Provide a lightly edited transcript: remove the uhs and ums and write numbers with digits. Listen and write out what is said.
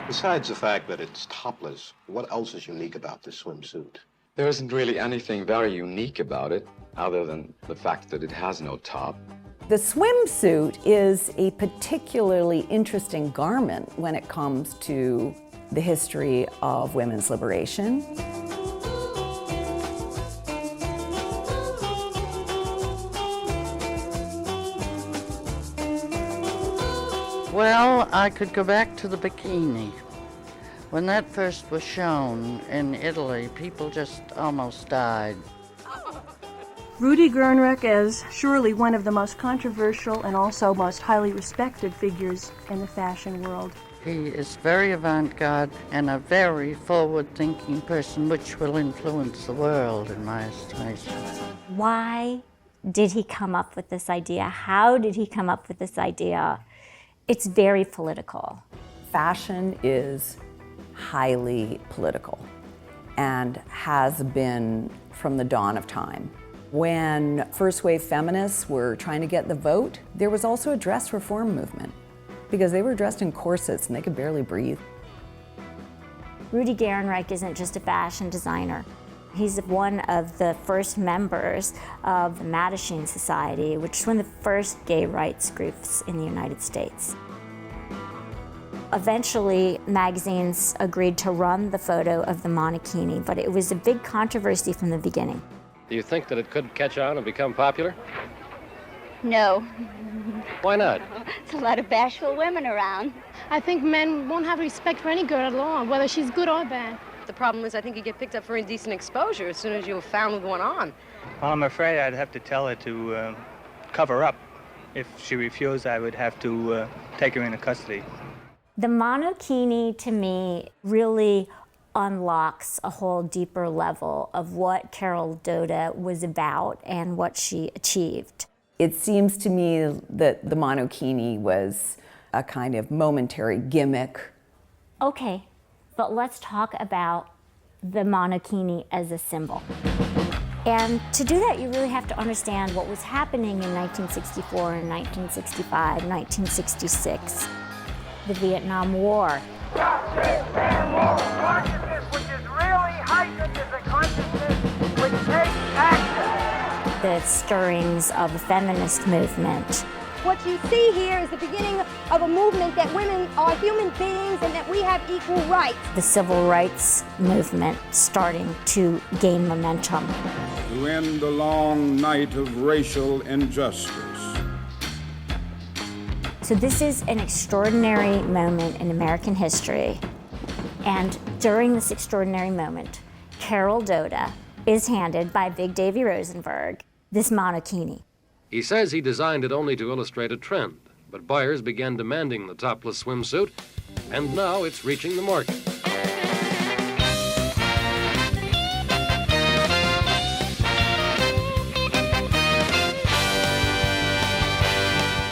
Besides the fact that it's topless, what else is unique about this swimsuit? There isn't really anything very unique about it, other than the fact that it has no top. The swimsuit is a particularly interesting garment when it comes to the history of women's liberation. Well, I could go back to the bikini. When that first was shown in Italy, people just almost died. Rudi Gernreich is surely one of the most controversial and also most highly respected figures in the fashion world. He is very avant-garde and a very forward-thinking person, which will influence the world, in my estimation. Why did he come up with this idea? How did he come up with this idea? It's very political. Fashion is highly political and has been from the dawn of time. When first wave feminists were trying to get the vote, there was also a dress reform movement because they were dressed in corsets and they could barely breathe. Rudi Gernreich isn't just a fashion designer. He's one of the first members of the Mattachine Society, which is one of the first gay rights groups in the United States. Eventually, magazines agreed to run the photo of the Monokini, but it was a big controversy from the beginning. Do you think that it could catch on and become popular? No. Why not? There's a lot of bashful women around. I think men won't have respect for any girl at all, whether she's good or bad. The problem is I think you get picked up for indecent exposure as soon as you're found with one on. Well, I'm afraid I'd have to tell her to cover up. If she refused, I would have to take her into custody. The Monokini, to me, really unlocks a whole deeper level of what Carol Doda was about and what she achieved. It seems to me that the Monokini was a kind of momentary gimmick. Okay, but let's talk about the Monokini as a symbol. And to do that, you really have to understand what was happening in 1964 and 1965, 1966. The Vietnam War. Consciousness which is really heightened is a consciousness which takes action. The stirrings of the feminist movement. What you see here is the beginning of a movement that women are human beings and that we have equal rights. The civil rights movement starting to gain momentum. To end the long night of racial injustice. So this is an extraordinary moment in American history. And during this extraordinary moment, Carol Doda is handed by Big Davy Rosenberg this Monokini. He says he designed it only to illustrate a trend, but buyers began demanding the topless swimsuit, and now it's reaching the market.